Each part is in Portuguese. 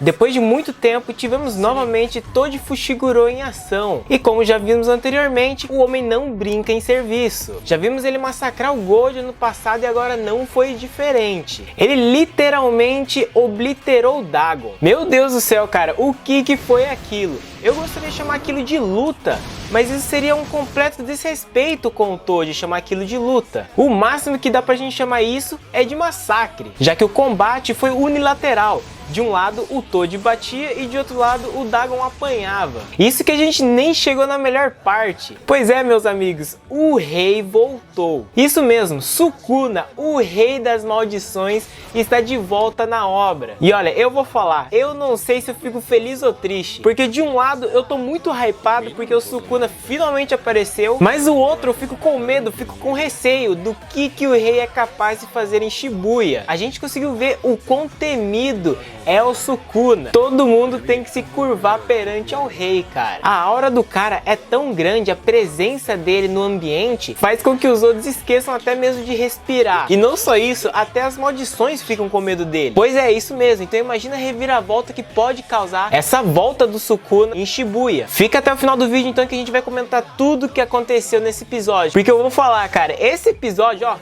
Depois de muito tempo, tivemos novamente Toad Fushiguro em ação. E como já vimos anteriormente, o homem não brinca em serviço. Já vimos ele massacrar o Gojo no passado e agora não foi diferente. Ele literalmente obliterou o Dagon. Meu Deus do céu, cara, o que foi aquilo? Eu gostaria de chamar aquilo de luta, mas isso seria um completo desrespeito com o Toad, chamar aquilo de luta. O máximo que dá pra gente chamar isso é de massacre, já que o combate foi unilateral. De um lado o Toad batia e de outro lado o Dagon apanhava. Isso que a gente nem chegou na melhor parte. Pois é, meus amigos, o rei voltou. Isso mesmo, Sukuna, o rei das maldições, está de volta na obra. E olha, eu vou falar, eu não sei se eu fico feliz ou triste, porque de um lado eu tô muito hypado porque o Sukuna finalmente apareceu, mas o outro eu fico com medo, fico com receio do que o rei é capaz de fazer em Shibuya. A gente conseguiu ver o quão temido é o Sukuna. Todo mundo tem que se curvar perante ao rei, cara. A aura do cara é tão grande, a presença dele no ambiente faz com que os outros esqueçam até mesmo de respirar. E não só isso, até as maldições ficam com medo dele. Pois é, isso mesmo. Então imagina a reviravolta que pode causar essa volta do Sukuna em Shibuya. Fica até o final do vídeo então que a gente vai comentar tudo o que aconteceu nesse episódio. Porque eu vou falar, cara, esse episódio, ó,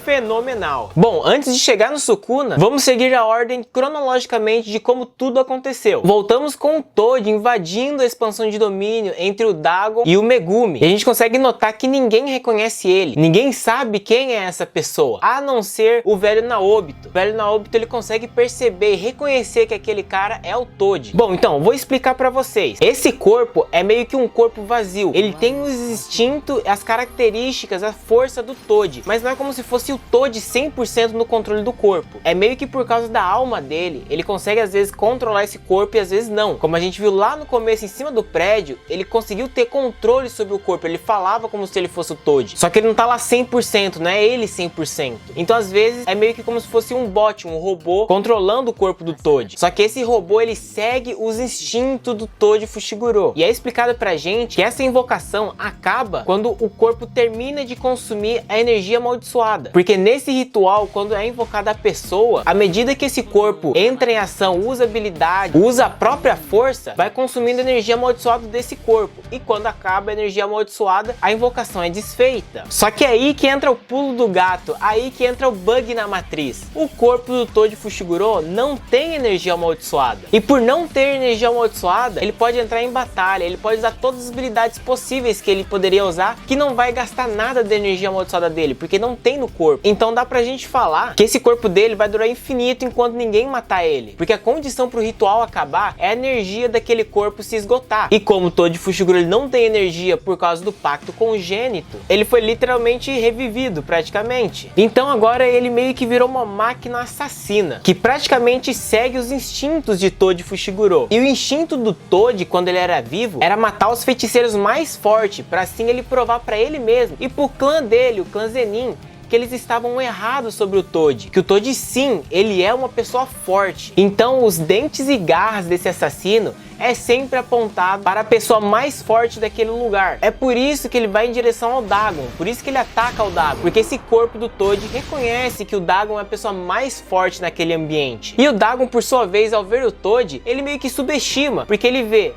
fenomenal. Bom, antes de chegar no Sukuna, vamos seguir a ordem cronologicamente de como tudo aconteceu. Voltamos com o Toad invadindo a expansão de domínio entre o Dagon e o Megumi. E a gente consegue notar que ninguém reconhece ele. Ninguém sabe quem é essa pessoa, a não ser o velho Naobito. O velho Naobito, ele consegue perceber e reconhecer que aquele cara é o Toad. Bom, então, vou explicar pra vocês. Esse corpo é meio que um corpo vazio. Ele tem os instintos, as características, a força do Toad, mas não é como se fosse o Toad 100% no controle do corpo. É meio que por causa da alma dele, ele consegue às vezes controlar esse corpo e às vezes não. Como a gente viu lá no começo, em cima do prédio, ele conseguiu ter controle sobre o corpo, ele falava como se ele fosse o Toad. Só que ele não tá lá 100%, não é ele 100%. Então às vezes é meio que como se fosse um bot, um robô controlando o corpo do Toad. Só que esse robô, ele segue os instintos do Toad Fushiguro. E é explicado pra gente que essa invocação acaba quando o corpo termina de consumir a energia amaldiçoada. Porque nesse ritual, quando é invocada a pessoa, à medida que esse corpo entra em ação, usa habilidade, usa a própria força, vai consumindo energia amaldiçoada desse corpo. E quando acaba a energia amaldiçoada, a invocação é desfeita. Só que é aí que entra o pulo do gato, aí que entra o bug na matriz. O corpo do Toad Fushiguro não tem energia amaldiçoada. E por não ter energia amaldiçoada, ele pode entrar em batalha, ele pode usar todas as habilidades possíveis que ele poderia usar, que não vai gastar nada da energia amaldiçoada dele, porque não tem no corpo. Então dá pra gente falar que esse corpo dele vai durar infinito enquanto ninguém matar ele. Porque a condição pro ritual acabar é a energia daquele corpo se esgotar. E como o Toad Fushiguro ele não tem energia por causa do pacto congênito, ele foi literalmente revivido praticamente. Então agora ele meio que virou uma máquina assassina, que praticamente segue os instintos de Toad Fushiguro. E o instinto do Toad, quando ele era vivo, era matar os feiticeiros mais fortes, pra assim ele provar pra ele mesmo e pro clã dele, o clã Zenin, que eles estavam errados sobre o Toad, que o Toad sim, ele é uma pessoa forte. Então os dentes e garras desse assassino é sempre apontado para a pessoa mais forte daquele lugar. É por isso que ele vai em direção ao Dagon, por isso que ele ataca o Dagon, porque esse corpo do Toad reconhece que o Dagon é a pessoa mais forte naquele ambiente. E o Dagon, por sua vez, ao ver o Toad, ele meio que subestima, porque ele vê,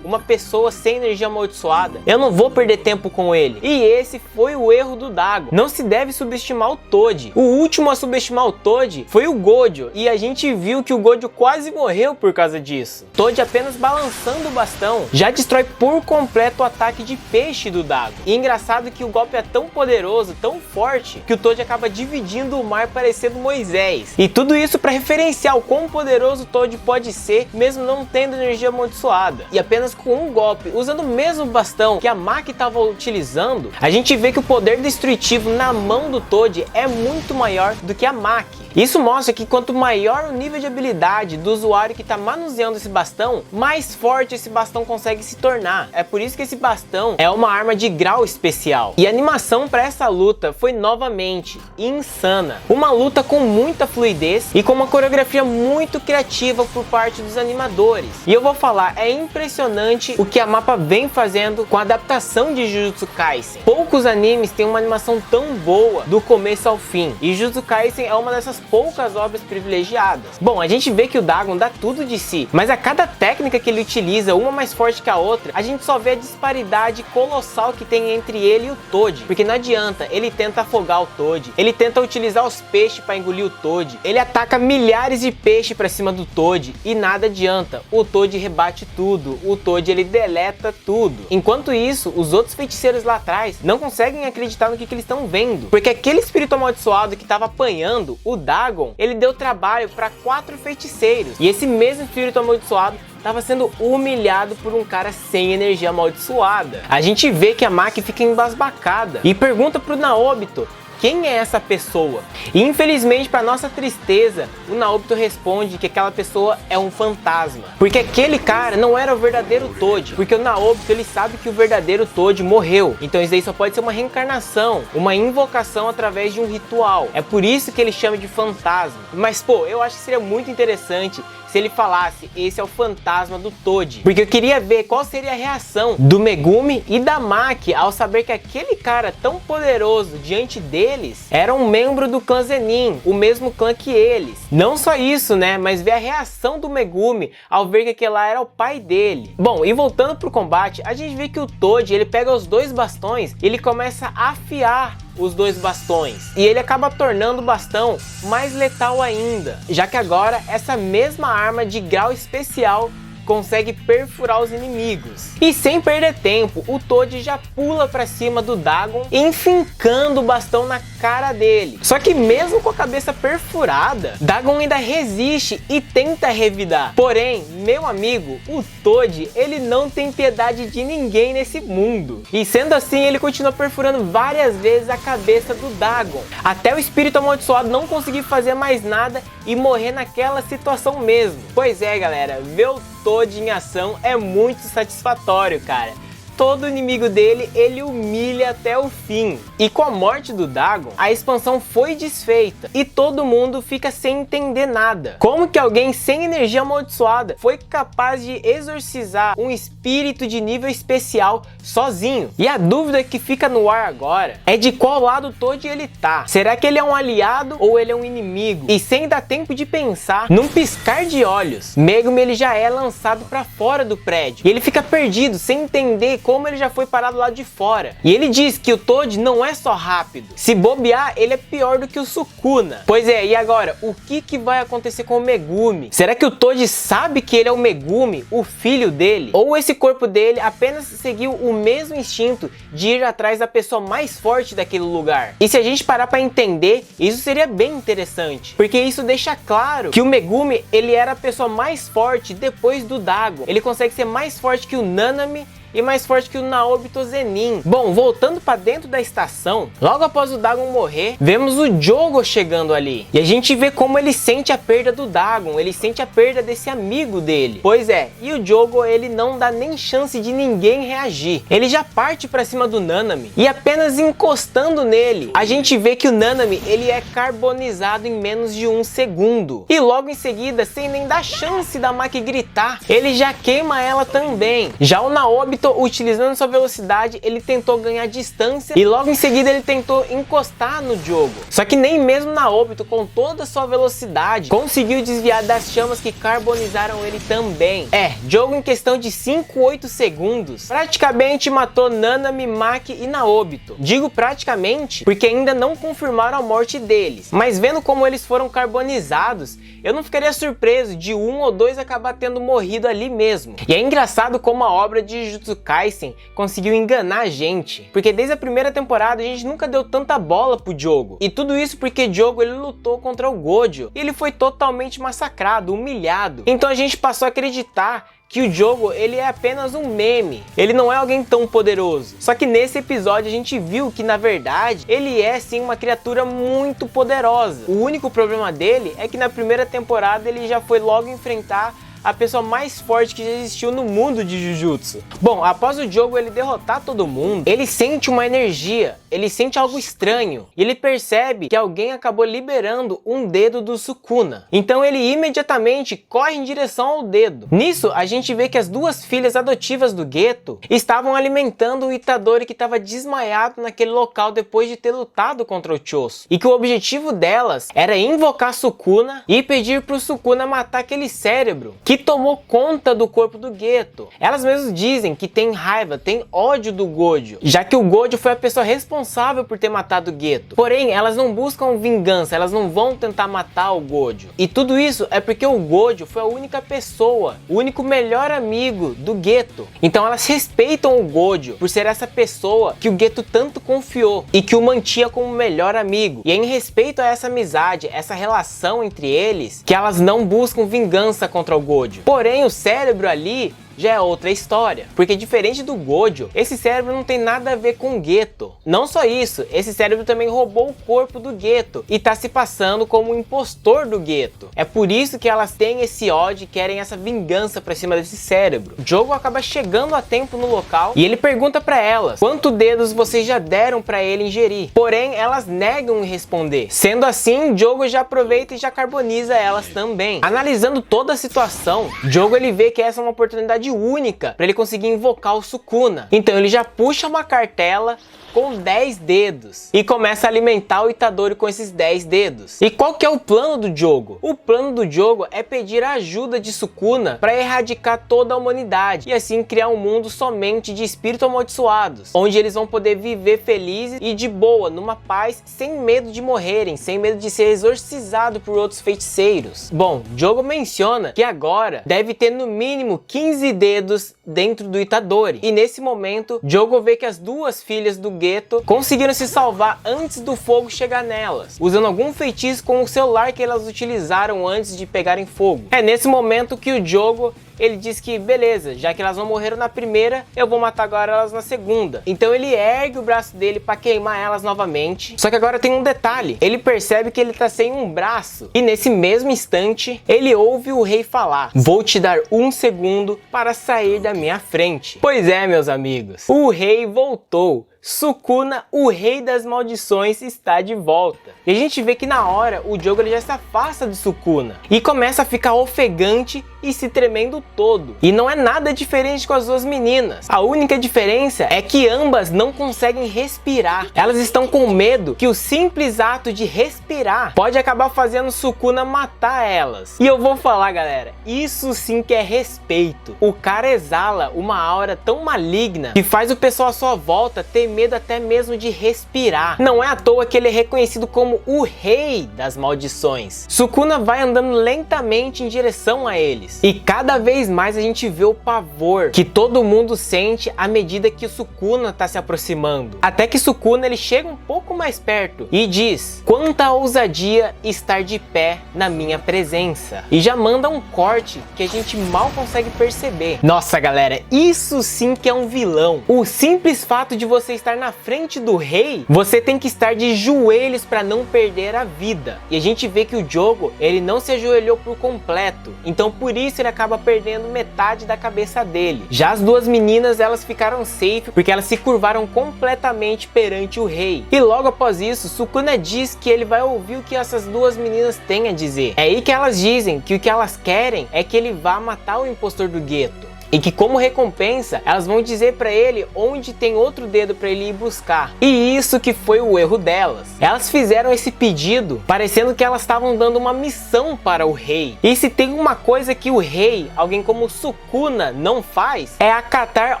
uma pessoa sem energia amaldiçoada, eu não vou perder tempo com ele. E esse foi o erro do Dagon. Não se deve subestimar o Toad. O último a subestimar o Toad foi o Gojo, e a gente viu que o Gojo quase morreu por causa disso. Toad apenas balançando o bastão já destrói por completo o ataque de peixe do Dagon. E engraçado que o golpe é tão poderoso, tão forte, que o Toad acaba dividindo o mar parecendo Moisés. E tudo isso para referenciar o quão poderoso o Toad pode ser, mesmo não tendo energia amaldiçoada. E apenas com um golpe, usando o mesmo bastão que a Maki estava utilizando, a gente vê que o poder destrutivo na mão do Toad é muito maior do que a Maki. Isso mostra que quanto maior o nível de habilidade do usuário que está manuseando esse bastão, mais forte esse bastão consegue se tornar. É por isso que esse bastão é uma arma de grau especial. E a animação para essa luta foi novamente insana. Uma luta com muita fluidez e com uma coreografia muito criativa por parte dos animadores. E eu vou falar, é impressionante o que a MAPPA vem fazendo com a adaptação de Jujutsu Kaisen. Poucos animes têm uma animação tão boa do começo ao fim. E Jujutsu Kaisen é uma dessas poucas obras privilegiadas. Bom, a gente vê que o Dagon dá tudo de si, mas a cada técnica que ele utiliza, uma mais forte que a outra, a gente só vê a disparidade colossal que tem entre ele e o Toji. Porque não adianta, ele tenta afogar o Toji, ele tenta utilizar os peixes para engolir o Toji, ele ataca milhares de peixes para cima do Toji e nada adianta. O Toji rebate tudo, o Toji ele deleta tudo. Enquanto isso, os outros feiticeiros lá atrás não conseguem acreditar no que eles estão vendo, porque aquele espírito amaldiçoado que estava apanhando o Dagon, ele deu trabalho para 4 feiticeiros, e esse mesmo espírito amaldiçoado estava sendo humilhado por um cara sem energia amaldiçoada. A gente vê que a Maki fica embasbacada e pergunta pro Naobito quem é essa pessoa. E infelizmente, para nossa tristeza, o Naobito responde que aquela pessoa é um fantasma, porque aquele cara não era o verdadeiro Toji, porque o Naobito ele sabe que o verdadeiro Toji morreu. Então isso aí só pode ser uma reencarnação, uma invocação através de um ritual. É por isso que ele chama de fantasma. Mas pô, eu acho que seria muito interessante se ele falasse, esse é o fantasma do Toji, porque eu queria ver qual seria a reação do Megumi e da Maki ao saber que aquele cara tão poderoso diante deles era um membro do clã Zenin, o mesmo clã que eles. Não só isso, né, mas ver a reação do Megumi ao ver que aquele lá era o pai dele. Bom, e voltando pro combate, a gente vê que o Toji, ele pega os 2 bastões e ele começa a afiar os 2 bastões, e ele acaba tornando o bastão mais letal ainda, já que agora essa mesma arma de grau especial consegue perfurar os inimigos. E sem perder tempo, o Toji já pula pra cima do Dagon, enfincando o bastão na cara dele. Só que mesmo com a cabeça perfurada, Dagon ainda resiste e tenta revidar. Porém, meu amigo, o Toji, ele não tem piedade de ninguém nesse mundo. E sendo assim, ele continua perfurando várias vezes a cabeça do Dagon, até o espírito amaldiçoado não conseguir fazer mais nada e morrer naquela situação mesmo. Pois é, galera, ver o Toji em ação é muito satisfatório, cara. Todo inimigo dele, ele humilha até o fim. E com a morte do Dagon, a expansão foi desfeita e todo mundo fica sem entender nada. Como que alguém sem energia amaldiçoada foi capaz de exorcizar um espírito de nível especial sozinho? E a dúvida que fica no ar agora é de qual lado Toji ele tá. Será que ele é um aliado ou ele é um inimigo? E sem dar tempo de pensar, num piscar de olhos, Megumi ele já é lançado para fora do prédio. E ele fica perdido, sem entender como ele já foi parado lá de fora. E ele diz que o Toji não é só rápido. Se bobear, ele é pior do que o Sukuna. Pois é, e agora? O que vai acontecer com o Megumi? Será que o Toji sabe que ele é o Megumi, o filho dele? Ou esse corpo dele apenas seguiu o mesmo instinto de ir atrás da pessoa mais forte daquele lugar? E se a gente parar para entender, isso seria bem interessante, porque isso deixa claro que o Megumi, ele era a pessoa mais forte depois do Dagon. Ele consegue ser mais forte que o Nanami e mais forte que o Naobito Zenin. Bom, voltando para dentro da estação, logo após o Dagon morrer, vemos o Jogo chegando ali. E a gente vê como ele sente a perda do Dagon, ele sente a perda desse amigo dele. Pois é, e o Jogo, ele não dá nem chance de ninguém reagir. Ele já parte para cima do Nanami e apenas encostando nele, a gente vê que o Nanami, ele é carbonizado em menos de 1 segundo. E logo em seguida, sem nem dar chance da Maki gritar, ele já queima ela também. Já o Naobito, utilizando sua velocidade, ele tentou ganhar distância e logo em seguida ele tentou encostar no Jogo. Só que nem mesmo Naobito, com toda a sua velocidade, conseguiu desviar das chamas que carbonizaram ele também. Jogo em questão de 5-8 segundos, praticamente matou Nanami, Maki e Naobito. Digo praticamente, porque ainda não confirmaram a morte deles. Mas vendo como eles foram carbonizados, eu não ficaria surpreso de 1 ou 2 acabar tendo morrido ali mesmo. E é engraçado como a obra de Jujutsu Kaisen conseguiu enganar a gente, porque desde a primeira temporada a gente nunca deu tanta bola pro Jogo. E tudo isso porque Jogo, ele lutou contra o Gojo e ele foi totalmente massacrado, humilhado. Então a gente passou a acreditar que o Jogo, ele é apenas um meme, ele não é alguém tão poderoso. Só que nesse episódio a gente viu que na verdade ele é sim uma criatura muito poderosa. O único problema dele é que na primeira temporada ele já foi logo enfrentar a pessoa mais forte que já existiu no mundo de Jujutsu. Bom, após o Jogo ele derrotar todo mundo, ele sente uma energia, ele sente algo estranho e ele percebe que alguém acabou liberando um dedo do Sukuna. Então ele imediatamente corre em direção ao dedo. Nisso a gente vê que as duas filhas adotivas do Geto estavam alimentando o Itadori, que estava desmaiado naquele local depois de ter lutado contra o Choso, e que o objetivo delas era invocar Sukuna e pedir pro Sukuna matar aquele cérebro que tomou conta do corpo do Geto. Elas mesmas dizem que tem raiva, tem ódio do Gojo, já que o Gojo foi a pessoa responsável por ter matado o Geto. Porém, elas não buscam vingança, elas não vão tentar matar o Gojo. E tudo isso é porque o Gojo foi a única pessoa, o único melhor amigo do Geto. Então elas respeitam o Gojo por ser essa pessoa que o Geto tanto confiou e que o mantinha como melhor amigo. E é em respeito a essa amizade, essa relação entre eles, que elas não buscam vingança contra o Gojo. Porém, o cérebro ali já é outra história, porque diferente do Gojo, esse cérebro não tem nada a ver com o Geto. Não só isso, esse cérebro também roubou o corpo do Geto e tá se passando como um impostor do Geto. É por isso que elas têm esse ódio e querem essa vingança pra cima desse cérebro. Jogo acaba chegando a tempo no local e ele pergunta pra elas quantos dedos vocês já deram pra ele ingerir. Porém, elas negam em responder. Sendo assim, Jogo já aproveita e já carboniza elas também. Analisando toda a situação, Jogo ele vê que essa é uma oportunidade única para ele conseguir invocar o Sukuna. Então ele já puxa uma cartela com 10 dedos e começa a alimentar o Itadori com esses 10 dedos. E qual que é o plano do Jogo? O plano do Jogo é pedir a ajuda de Sukuna para erradicar toda a humanidade e assim criar um mundo somente de espíritos amaldiçoados, onde eles vão poder viver felizes e de boa, numa paz, sem medo de morrerem, sem medo de ser exorcizado por outros feiticeiros. Bom, Jogo menciona que agora deve ter no mínimo 15 dedos dentro do Itadori. E nesse momento, Jogo vê que as duas filhas do Geto conseguiram se salvar antes do fogo chegar nelas, usando algum feitiço com o celular que elas utilizaram antes de pegarem fogo. É nesse momento que o Jogo ele diz que beleza, já que elas não morreram na primeira, eu vou matar agora elas na segunda. Então ele ergue o braço dele para queimar elas novamente. Só que agora tem um detalhe, ele percebe que ele tá sem um braço. E nesse mesmo instante, ele ouve o rei falar: vou te dar 1 segundo para sair da minha frente. Pois é, meus amigos, o rei voltou. Sukuna, o rei das maldições, está de volta. E a gente vê que na hora o Jogo ele já se afasta de Sukuna e começa a ficar ofegante e se tremendo todo. E não é nada diferente com as duas meninas. A única diferença é que ambas não conseguem respirar. Elas estão com medo que o simples ato de respirar pode acabar fazendo Sukuna matar elas. E eu vou falar, galera, isso sim que é respeito. O cara exala uma aura tão maligna que faz o pessoal à sua volta ter medo até mesmo de respirar. Não é à toa que ele é reconhecido como o rei das maldições. Sukuna vai andando lentamente em direção a eles. E cada vez mais a gente vê o pavor que todo mundo sente à medida que o Sukuna está se aproximando. Até que Sukuna ele chega um pouco mais perto e diz: quanta ousadia estar de pé na minha presença. E já manda um corte que a gente mal consegue perceber. Nossa, galera, isso sim que é um vilão. O simples fato de você estar na frente do rei, você tem que estar de joelhos para não perder a vida. E a gente vê que o Jogo ele não se ajoelhou por completo. Então por isso ele acaba perdendo metade da cabeça dele. Já as duas meninas elas ficaram safe porque elas se curvaram completamente perante o rei. E logo após isso, Sukuna diz que ele vai ouvir o que essas duas meninas têm a dizer. É aí que elas dizem que o que elas querem é que ele vá matar o impostor do Geto. E que como recompensa, elas vão dizer pra ele onde tem outro dedo pra ele ir buscar. E isso que foi o erro delas. Elas fizeram esse pedido parecendo que elas estavam dando uma missão para o rei. E se tem uma coisa que o rei, alguém como Sukuna, não faz, é acatar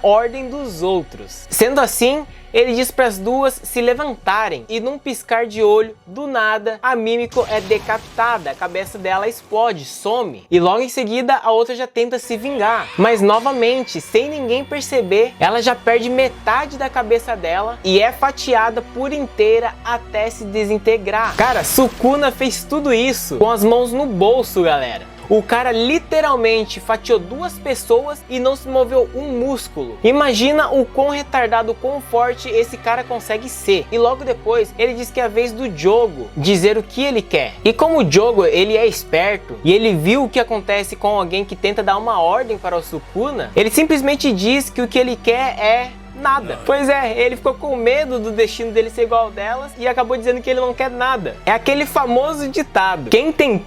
ordem dos outros. Sendo assim, ele diz para as duas se levantarem e num piscar de olho, do nada, a Mimiko é decapitada, a cabeça dela explode, some. E logo em seguida a outra já tenta se vingar. Mas novamente, sem ninguém perceber, ela já perde metade da cabeça dela e é fatiada por inteira até se desintegrar. Cara, Sukuna fez tudo isso com as mãos no bolso, galera. o cara literalmente fatiou 2 pessoas e não se moveu um músculo. Imagina o quão retardado, o quão forte esse cara consegue ser. E logo depois ele diz que é a vez do Jogo dizer o que ele quer. E como o Jogo ele é esperto e ele viu o que acontece com alguém que tenta dar uma ordem para o Sukuna, ele simplesmente diz que o que ele quer é nada. Pois é, ele ficou com medo do destino dele ser igual ao delas e acabou dizendo que ele não quer nada. É aquele famoso ditado: quem tem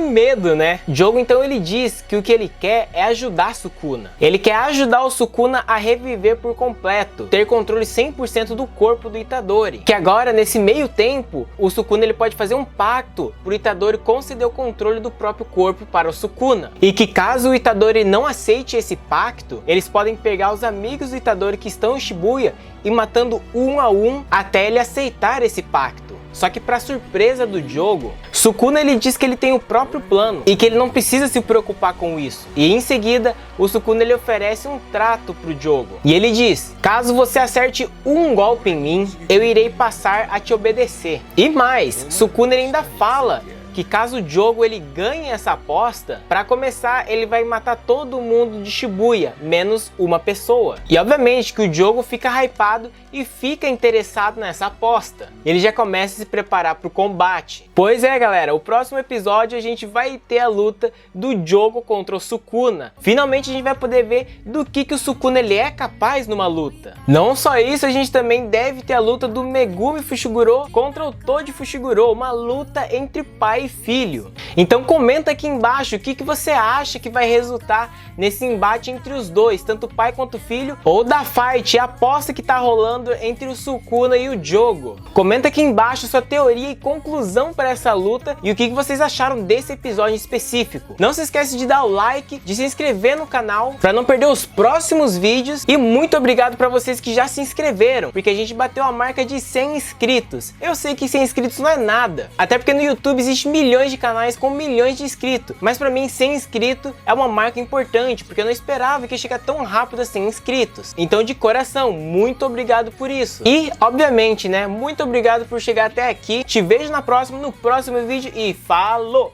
medo, né? Jogo então ele diz que o que ele quer é ajudar Sukuna. Ele quer ajudar o Sukuna a reviver por completo, ter controle 100% do corpo do Itadori. Que agora, nesse meio tempo, o Sukuna ele pode fazer um pacto pro Itadori conceder o controle do próprio corpo para o Sukuna. E que caso o Itadori não aceite esse pacto, eles podem pegar os amigos do Itadori que estão em Shibuya e matando um a um até ele aceitar esse pacto. Só que para surpresa do Jogo, Sukuna ele diz que ele tem o próprio plano e que ele não precisa se preocupar com isso. E em seguida, o Sukuna ele oferece um trato pro Jogo. E ele diz: caso você acerte um golpe em mim, eu irei passar a te obedecer. E mais, Sukuna ele ainda fala que caso o Jogo ele ganhe essa aposta, para começar ele vai matar todo mundo de Shibuya, menos uma pessoa. E obviamente que o Jogo fica hypado e fica interessado nessa aposta. Ele já começa a se preparar para o combate. Pois é, galera, o próximo episódio a gente vai ter a luta do Jogo contra o Sukuna. Finalmente a gente vai poder ver do que o Sukuna ele é capaz numa luta. Não só isso, a gente também deve ter a luta do Megumi Fushiguro contra o Toji Fushiguro, uma luta entre pai e filho. Então comenta aqui embaixo o que você acha que vai resultar nesse embate entre os dois, tanto pai quanto filho, ou da fight, a aposta que tá rolando entre o Sukuna e o Jogo. Comenta aqui embaixo sua teoria e conclusão para essa luta e o que vocês acharam desse episódio em específico. Não se esquece de dar o like, de se inscrever no canal para não perder os próximos vídeos, e muito obrigado para vocês que já se inscreveram, porque a gente bateu a marca de 100 inscritos. Eu sei que 100 inscritos não é nada, até porque no YouTube existe milhões de canais com milhões de inscritos, mas para mim 100 inscritos é uma marca importante, porque eu não esperava que ia chegar tão rápido a 100 inscritos. Então de coração, muito obrigado por isso. E obviamente, né, muito obrigado por chegar até aqui. Te vejo no próximo vídeo e falou!